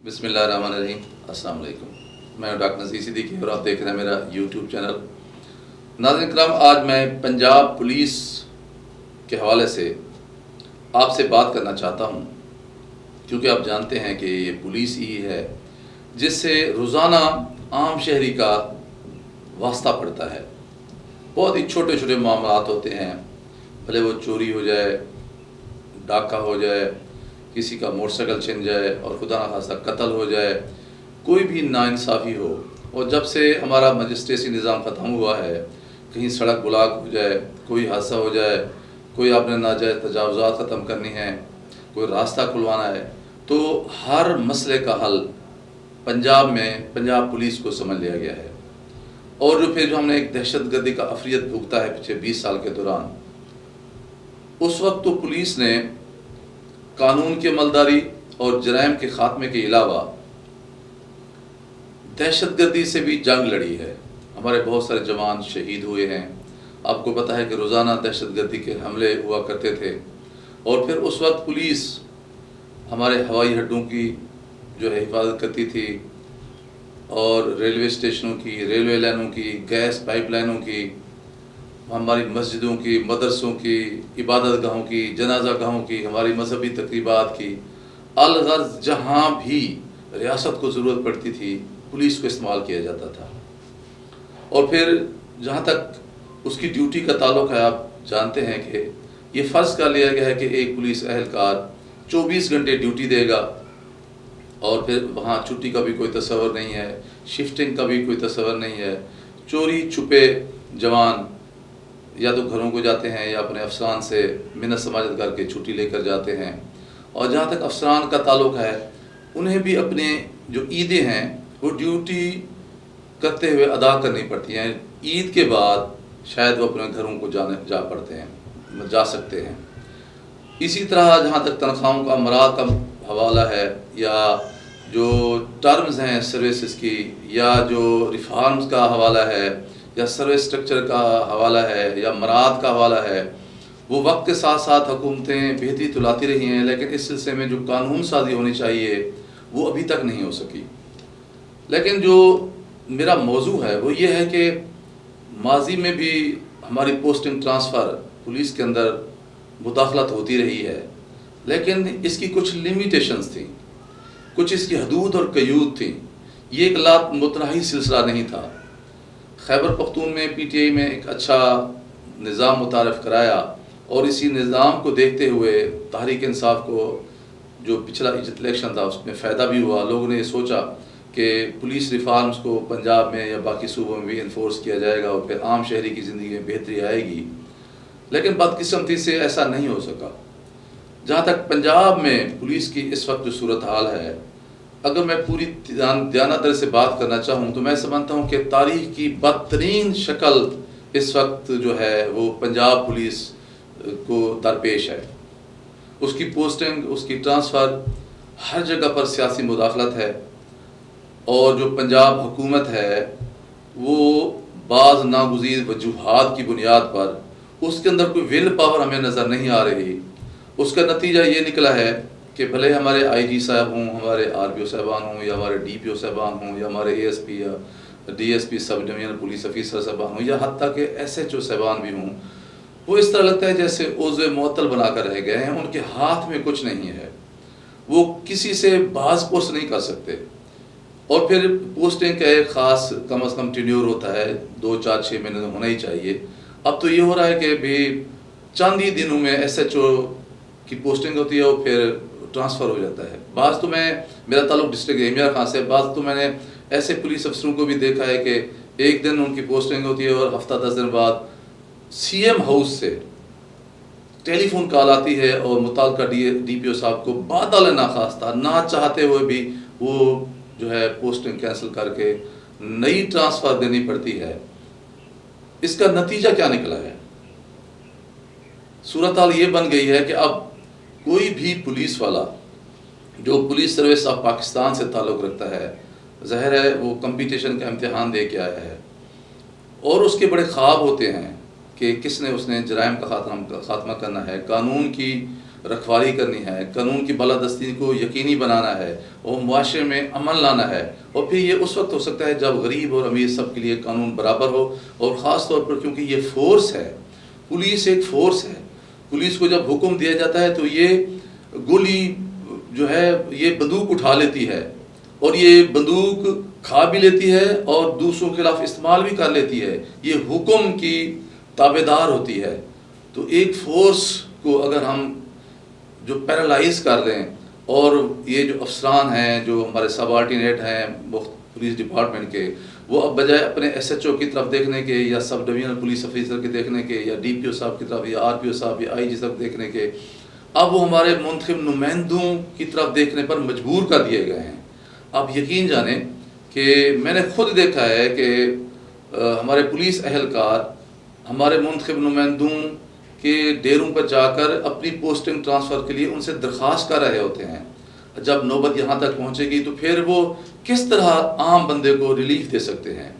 بسم اللہ الرحمن الرحیم۔ السلام علیکم، میں ڈاکٹر نذیر صدیقی اور آپ دیکھ رہے ہیں میرا یوٹیوب چینل۔ ناظرین کرام، آج میں پنجاب پولیس کے حوالے سے آپ سے بات کرنا چاہتا ہوں، کیونکہ آپ جانتے ہیں کہ یہ پولیس ہی ہے جس سے روزانہ عام شہری کا واسطہ پڑتا ہے۔ بہت ہی چھوٹے چھوٹے معاملات ہوتے ہیں، بھلے وہ چوری ہو جائے، ڈاکہ ہو جائے، کسی کا موٹر سائیکل چھن جائے اور خدا نخواستہ قتل ہو جائے، کوئی بھی ناانصافی ہو۔ اور جب سے ہمارا مجسٹریسی نظام ختم ہوا ہے، کہیں سڑک بلاک ہو جائے، کوئی حادثہ ہو جائے، کوئی آپ نے ناجائز تجاوزات ختم کرنی ہے، کوئی راستہ کھلوانا ہے، تو ہر مسئلے کا حل پنجاب میں پنجاب پولیس کو سمجھ لیا گیا ہے۔ اور جو ہم نے ایک دہشت گردی کا عفریت بھوگتا ہے پچھلے 20 سال کے دوران، اس وقت تو پولیس نے قانون کی عملداری اور جرائم کے خاتمے کے علاوہ دہشت گردی سے بھی جنگ لڑی ہے۔ ہمارے بہت سارے جوان شہید ہوئے ہیں۔ آپ کو پتہ ہے کہ روزانہ دہشت گردی کے حملے ہوا کرتے تھے، اور پھر اس وقت پولیس ہمارے ہوائی اڈوں کی جو ہے حفاظت کرتی تھی، اور ریلوے اسٹیشنوں کی، ریلوے لائنوں کی، گیس پائپ لائنوں کی، ہماری مسجدوں کی، مدرسوں کی، عبادت گاہوں کی، جنازہ گاہوں کی، ہماری مذہبی تقریبات کی، الغرض جہاں بھی ریاست کو ضرورت پڑتی تھی پولیس کو استعمال کیا جاتا تھا۔ اور پھر جہاں تک اس کی ڈیوٹی کا تعلق ہے، آپ جانتے ہیں کہ یہ فرض کر لیا گیا ہے کہ ایک پولیس اہلکار 24 گھنٹے ڈیوٹی دے گا، اور پھر وہاں چھٹی کا بھی کوئی تصور نہیں ہے، شفٹنگ کا بھی کوئی تصور نہیں ہے۔ چوری چھپے جوان یا تو گھروں کو جاتے ہیں یا اپنے افسران سے منت سماجت کر کے چھٹی لے کر جاتے ہیں۔ اور جہاں تک افسران کا تعلق ہے، انہیں بھی اپنے جو عیدیں ہیں وہ ڈیوٹی کرتے ہوئے ادا کرنی پڑتی ہیں۔ عید کے بعد شاید وہ اپنے گھروں کو جا سکتے ہیں۔ اسی طرح جہاں تک تنخواہوں کا امراض کا حوالہ ہے، یا جو ٹرمز ہیں سروسز کی، یا جو ریفارمز کا حوالہ ہے، یا سروس سٹرکچر کا حوالہ ہے، یا مراد کا حوالہ ہے، وہ وقت کے ساتھ ساتھ حکومتیں بہتری تو لاتی رہی ہیں، لیکن اس سلسلے میں جو قانون سازی ہونی چاہیے وہ ابھی تک نہیں ہو سکی۔ لیکن جو میرا موضوع ہے وہ یہ ہے کہ ماضی میں بھی ہماری پوسٹنگ ٹرانسفر پولیس کے اندر مداخلت ہوتی رہی ہے، لیکن اس کی کچھ لیمیٹیشنز تھیں، کچھ اس کی حدود اور قیود تھیں۔ یہ ایک لات متناہی سلسلہ نہیں تھا۔ خیبر پختون میں پی ٹی آئی میں ایک اچھا نظام متعارف کرایا، اور اسی نظام کو دیکھتے ہوئے تحریک انصاف کو جو پچھلا الیکشن تھا اس میں فائدہ بھی ہوا۔ لوگوں نے یہ سوچا کہ پولیس ریفارمز کو پنجاب میں یا باقی صوبوں میں بھی انفورس کیا جائے گا، اور پھر عام شہری کی زندگی میں بہتری آئے گی، لیکن بدقسمتی سے ایسا نہیں ہو سکا۔ جہاں تک پنجاب میں پولیس کی اس وقت جو صورتحال ہے، اگر میں پوری دیانتداری سے بات کرنا چاہوں تو میں سمجھتا ہوں کہ تاریخ کی بدترین شکل اس وقت جو ہے وہ پنجاب پولیس کو درپیش ہے۔ اس کی پوسٹنگ، اس کی ٹرانسفر، ہر جگہ پر سیاسی مداخلت ہے، اور جو پنجاب حکومت ہے وہ بعض ناگزیر وجوہات کی بنیاد پر اس کے اندر کوئی ول پاور ہمیں نظر نہیں آ رہی۔ اس کا نتیجہ یہ نکلا ہے کہ بھلے ہمارے آئی جی صاحب ہوں، ہمارے آر پی او صاحبان ہوں، یا ہمارے ڈی پی او صاحبان ہوں، یا ہمارے اے ایس پی یا D S P sub divisional police officer صاحبان ہوں، یا حتیٰ کہ ایس ایچ او صاحبان بھی ہوں، وہ اس طرح لگتا ہے جیسے عضو معطل بنا کر رہ گئے ہیں۔ ان کے ہاتھ میں کچھ نہیں ہے، وہ کسی سے باز پرس نہیں کر سکتے۔ اور پھر پوسٹنگ کا ایک خاص کم از کم ٹینیور ہوتا ہے، 2 4 6 مہینے ہونا ہی چاہیے۔ اب تو یہ ہو رہا ہے کہ بھی چند ہی دنوں میں ایس ایچ او کی پوسٹنگ ہوتی ہے اور پھر ٹرانسفر ہو جاتا ہے۔ بعض تو میرا تعلق ڈسٹرکٹ امیار خان سے، بعض تو میں نے ایسے پولیس افسروں کو بھی دیکھا ہے کہ ایک دن ان کی پوسٹنگ ہوتی ہے اور ہفتہ 10 دن بعد سی ایم ہاؤس سے ٹیلی فون کال آتی ہے، اور متعلقہ ڈی پی او صاحب کو بادل ناخواستہ نہ چاہتے ہوئے بھی وہ جو ہے پوسٹنگ کینسل کر کے نئی ٹرانسفر دینی پڑتی ہے۔ اس کا نتیجہ کیا نکلا ہے؟ صورتحال یہ بن گئی ہے کہ اب کوئی بھی پولیس والا جو پولیس سروس آف پاکستان سے تعلق رکھتا ہے، ظاہر ہے وہ کمپٹیشن کا امتحان دے کے آیا ہے، اور اس کے بڑے خواب ہوتے ہیں کہ اس نے جرائم کا خاتمہ کرنا ہے، قانون کی رکھوالی کرنی ہے، قانون کی بالادستی کو یقینی بنانا ہے اور معاشرے میں امن لانا ہے، اور پھر یہ اس وقت ہو سکتا ہے جب غریب اور امیر سب کے لیے قانون برابر ہو، اور خاص طور پر کیونکہ یہ فورس ہے، پولیس ایک فورس ہے، پولیس کو جب حکم دیا جاتا ہے تو یہ گولی جو ہے یہ بندوق اٹھا لیتی ہے، اور یہ بندوق کھا بھی لیتی ہے اور دوسروں کے خلاف استعمال بھی کر لیتی ہے، یہ حکم کی تابع دار ہوتی ہے۔ تو ایک فورس کو اگر ہم جو پیرالائز کر دیں، اور یہ جو افسران ہیں جو ہمارے سب آرڈینیٹ ہیں پولیس ڈپارٹمنٹ کے، وہ اب بجائے اپنے ایس ایچ او کی طرف دیکھنے کے یا سب ڈویژنل پولیس افیسر کے دیکھنے کے یا ڈی پی او صاحب کی طرف یا آر پی او صاحب یا آئی جی صاحب دیکھنے کے، اب وہ ہمارے منتخب نمائندوں کی طرف دیکھنے پر مجبور کر دیے گئے ہیں۔ آپ یقین جانیں کہ میں نے خود دیکھا ہے کہ ہمارے پولیس اہلکار ہمارے منتخب نمائندوں کے ڈیروں پر جا کر اپنی پوسٹنگ ٹرانسفر کے لیے ان سے درخواست کر رہے ہوتے ہیں۔ جب نوبت یہاں تک پہنچے گی تو پھر وہ کس طرح عام بندے کو ریلیف دے سکتے ہیں؟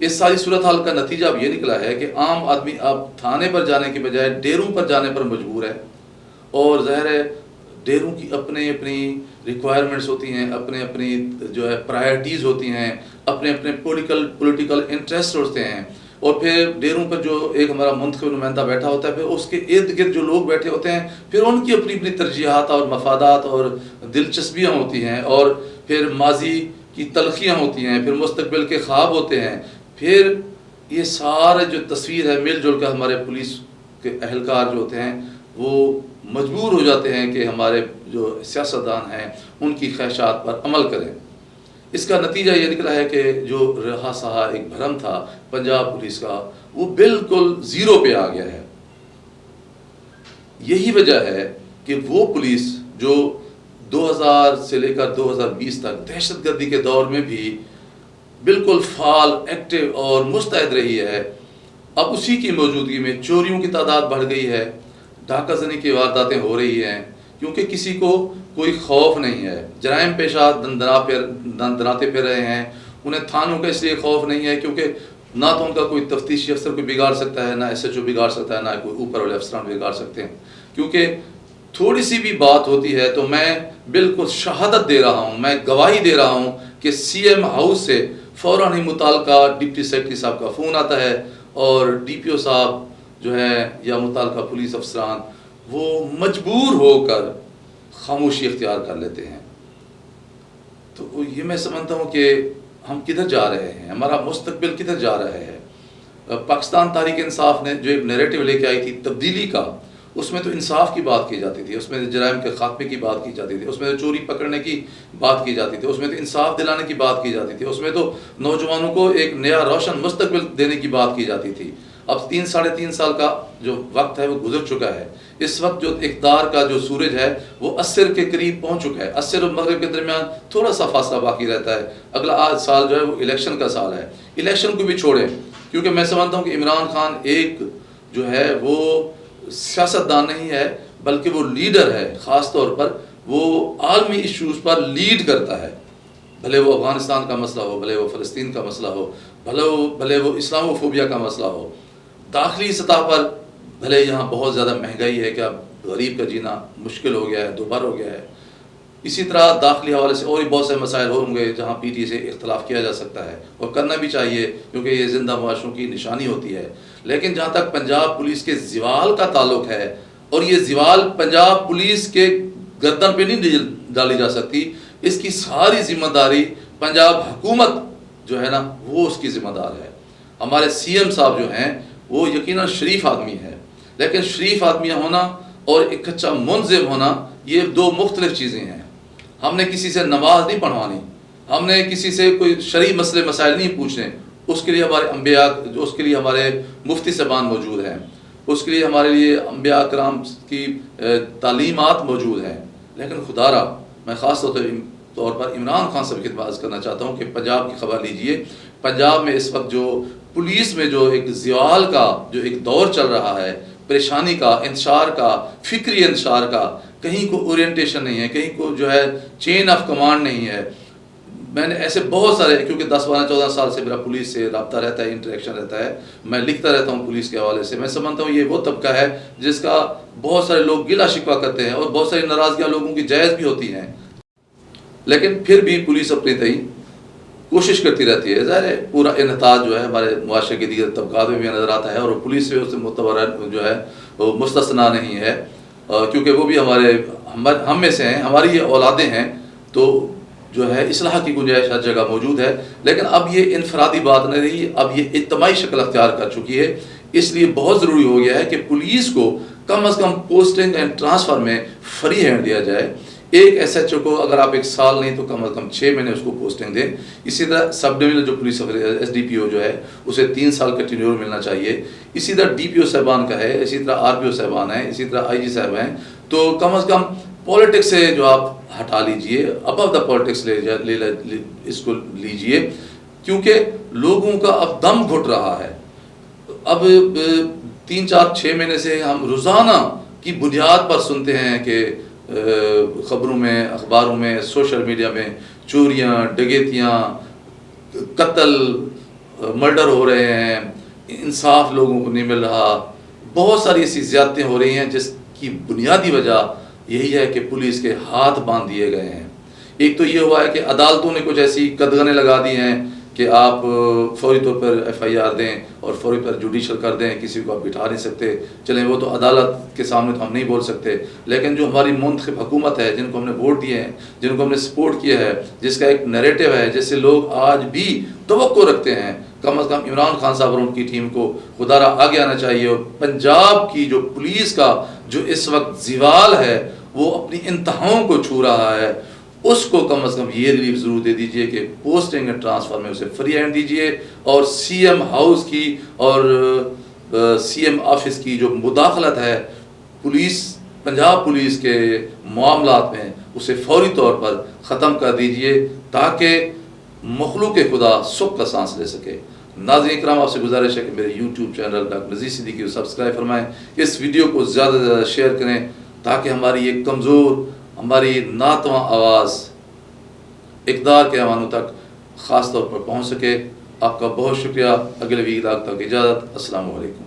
اس ساری صورتحال کا نتیجہ اب یہ نکلا ہے کہ عام آدمی اب تھانے پر جانے کے بجائے ڈیروں پر جانے پر مجبور ہے، اور ظاہر ہے ڈیروں کی اپنی اپنی ریکوائرمنٹس ہوتی ہیں، اپنی جو ہے پرائرٹیز ہوتی ہیں، اپنے پولیٹیکل انٹرسٹ ہوتے ہیں، اور پھر ڈیروں پر جو ایک ہمارا منتخب نمائندہ بیٹھا ہوتا ہے، پھر اس کے ارد گرد جو لوگ بیٹھے ہوتے ہیں، پھر ان کی اپنی ترجیحات اور مفادات اور دلچسپیاں ہوتی ہیں، اور پھر ماضی کی تلخیاں ہوتی ہیں، پھر مستقبل کے خواب ہوتے ہیں، پھر یہ سارے جو تصویر ہے مل جل کر ہمارے پولیس کے اہلکار جو ہوتے ہیں وہ مجبور ہو جاتے ہیں کہ ہمارے جو سیاستدان ہیں ان کی خواہشات پر عمل کریں۔ اس کا نتیجہ یہ نکلا ہے کہ جو رہا سہا ایک بھرم تھا پنجاب پولیس کا، وہ بالکل زیرو پہ آ گیا ہے۔ یہی وجہ ہے کہ وہ پولیس جو 2000 سے لے کر 2020 تک دہشت گردی کے دور میں بھی بالکل فعال، ایکٹیو اور مستعد رہی ہے، اب اسی کی موجودگی میں چوریوں کی تعداد بڑھ گئی ہے، ڈاکہ زنی کی وارداتیں ہو رہی ہیں، کیونکہ کسی کو کوئی خوف نہیں ہے۔ جرائم پیشہ دندناتے پھر رہے ہیں، انہیں تھانوں کا اس لیے خوف نہیں ہے کیونکہ نہ تو ان کا کوئی تفتیشی افسر کوئی بگاڑ سکتا ہے، نہ ایس ایچ او بگاڑ سکتا ہے، نہ کوئی اوپر والے افسران بگاڑ سکتے ہیں، کیونکہ تھوڑی سی بھی بات ہوتی ہے تو میں بالکل شہادت دے رہا ہوں، میں گواہی دے رہا ہوں کہ سی ایم ہاؤس سے فوراً ہی متعلقہ ڈپٹی سیکرٹری صاحب کا فون آتا ہے، اور ڈی پی او صاحب جو ہے یا متعلقہ پولیس افسران وہ مجبور ہو کر خاموشی اختیار کر لیتے ہیں۔ تو یہ میں سمجھتا ہوں کہ ہم کدھر جا رہے ہیں، ہمارا مستقبل کدھر جا رہا ہے۔ پاکستان تحریک انصاف نے جو ایک نیریٹو لے کے آئی تھی تبدیلی کا، اس میں تو انصاف کی بات کی جاتی تھی، اس میں جرائم کے خاتمے کی بات کی جاتی تھی، اس میں تو چوری پکڑنے کی بات کی جاتی تھی، اس میں تو انصاف دلانے کی بات کی جاتی تھی، اس میں تو نوجوانوں کو ایک نیا روشن مستقبل دینے کی بات کی جاتی تھی۔ اب 3-3.5 سال کا جو وقت ہے وہ گزر چکا ہے۔ اس وقت جو اقتدار کا جو سورج ہے وہ عصر کے قریب پہنچ چکا ہے، عصر اور مغرب کے درمیان تھوڑا سا فاصلہ باقی رہتا ہے۔ اگلا سال جو ہے وہ الیکشن کا سال ہے، الیکشن کو بھی چھوڑیں، کیونکہ میں سمجھتا ہوں کہ عمران خان ایک جو ہے وہ سیاستدان نہیں ہے بلکہ وہ لیڈر ہے، خاص طور پر وہ عالمی ایشوز پر لیڈ کرتا ہے، بھلے وہ افغانستان کا مسئلہ ہو، بھلے وہ فلسطین کا مسئلہ ہو، بھلے وہ اسلام فوبیا کا مسئلہ ہو، داخلی سطح پر بھلے یہاں بہت زیادہ مہنگائی ہے کہ اب غریب کا جینا مشکل ہو گیا ہے، دوبھر ہو گیا ہے، اسی طرح داخلی حوالے سے اور بھی بہت سے مسائل ہوں گے جہاں پی ٹی سے اختلاف کیا جا سکتا ہے اور کرنا بھی چاہیے کیونکہ یہ زندہ معاشروں کی نشانی ہوتی ہے، لیکن جہاں تک پنجاب پولیس کے زوال کا تعلق ہے، اور یہ زوال پنجاب پولیس کے گردن پہ نہیں ڈالی جا سکتی، اس کی ساری ذمہ داری پنجاب حکومت جو ہے نا وہ اس کی ذمہ دار ہے۔ ہمارے سی ایم صاحب جو ہیں وہ یقیناً شریف آدمی ہے، لیکن شریف آدمی ہونا اور ایک اچھا منظم ہونا یہ دو مختلف چیزیں ہیں۔ ہم نے کسی سے نماز نہیں پڑھوانی، ہم نے کسی سے کوئی شرعی مسئلے مسائل نہیں پوچھنے، اس کے لیے ہمارے انبیاء، اس کے لیے ہمارے مفتی صاحبان موجود ہیں، اس کے لیے ہمارے لیے انبیاء کرام کی تعلیمات موجود ہیں، لیکن خدا را میں خاص طور پر عمران خان صاحب کی خدمت کرنا چاہتا ہوں کہ پنجاب کی خبر لیجئے۔ پنجاب میں اس وقت جو پولیس میں جو ایک زوال کا جو ایک دور چل رہا ہے، پریشانی کا، انتشار کا، فکری انتشار کا، کہیں کو اورینٹیشن نہیں ہے، کہیں کو جو ہے چین آف کمانڈ نہیں ہے، میں نے ایسے بہت سارے، کیونکہ 10 12 14 سال سے میرا پولیس سے رابطہ رہتا ہے، انٹریکشن رہتا ہے، میں لکھتا رہتا ہوں پولیس کے حوالے سے. میں سمجھتا ہوں یہ وہ طبقہ ہے جس کا بہت سارے لوگ گلا شکوہ کرتے ہیں اور بہت ساری ناراضگیاں لوگوں کی جائز بھی ہوتی ہیں، لیکن پھر بھی پولیس اپنی تئی کوشش کرتی رہتی ہے. ظاہر ہے پورا انحطاط جو ہے ہمارے معاشرے کے دیگر طبقات میں بھی نظر آتا ہے، اور پولیس سے اس سے معتبر جو ہے وہ مستثنا نہیں ہے، کیونکہ وہ بھی ہم میں سے ہیں، ہماری یہ اولادیں ہیں، تو جو ہے اصلاح کی گنجائش ہر جگہ موجود ہے. لیکن اب یہ انفرادی بات نہیں رہی، اب یہ اجتماعی شکل اختیار کر چکی ہے. اس لیے بہت ضروری ہو گیا ہے کہ پولیس کو کم از کم پوسٹنگ اینڈ ٹرانسفر میں فری ہینڈ دیا جائے. ایک ایس ایچ او کو اگر آپ 1 سال نہیں تو کم از کم 6 مہینے اس کو پوسٹنگ دیں. اسی طرح سب ڈویژنل جو پولیس ایس ڈی پی او جو ہے اسے 3 سال کا ٹینیور ملنا چاہیے. اسی طرح ڈی پی او صاحبان کا ہے، اسی طرح آر پی او صاحبان ہیں، اسی طرح آئی جی صاحب ہیں. تو کم از کم پولیٹکس سے جو آپ ہٹا لیجئے، ابو دا پولیٹکس اس کو لیجئے، کیونکہ لوگوں کا اب دم گھٹ رہا ہے. اب 3 4 6 مہینے سے ہم روزانہ کی بنیاد پر سنتے ہیں کہ خبروں میں، اخباروں میں، سوشل میڈیا میں چوریاں، ڈکیتیاں، قتل، مرڈر ہو رہے ہیں، انصاف لوگوں کو نہیں مل رہا، بہت ساری ایسی زیادتیاں ہو رہی ہیں جس کی بنیادی وجہ یہی ہے کہ پولیس کے ہاتھ باندھ دیے گئے ہیں. ایک تو یہ ہوا ہے کہ عدالتوں نے کچھ ایسی قدغنیں لگا دی ہیں کہ آپ فوری طور پر ایف آئی آر دیں اور فوری پر جوڈیشل کر دیں، کسی کو آپ بٹھا نہیں سکتے. چلیں وہ تو عدالت کے سامنے تو ہم نہیں بول سکتے، لیکن جو ہماری منتخب حکومت ہے، جن کو ہم نے ووٹ دیے ہیں، جن کو ہم نے سپورٹ کیا ہے، جس کا ایک نیریٹو ہے، جس سے لوگ آج بھی توقع رکھتے ہیں، کم از کم عمران خان صاحب اور ان کی ٹیم کو خدا را آگے آنا چاہیے. اور پنجاب کی جو پولیس کا جو اس وقت زوال ہے وہ اپنی انتہاؤں کو چھو رہا ہے، اس کو کم از کم یہ ریلیف ضرور دے دیجئے کہ پوسٹنگ اینڈ ٹرانسفر میں اسے فری ہینڈ دیجئے. اور سی ایم ہاؤس کی اور سی ایم آفس کی جو مداخلت ہے پنجاب پولیس کے معاملات میں، اسے فوری طور پر ختم کر دیجئے تاکہ مخلوق خدا سکھ کا سانس لے سکے. ناظرین کرام، آپ سے گزارش ہے کہ میرے YouTube channel doctor Nazir Siddiqui کو سبسکرائب فرمائیں، اس ویڈیو کو زیادہ سے زیادہ شیئر کریں تاکہ ہماری یہ کمزور، ہماری ناتواں آواز اقدار کے ایوانوں تک خاص طور پر پہنچ سکے. آپ کا بہت شکریہ. اگلے ویڈیو تک اجازت. السلام علیکم.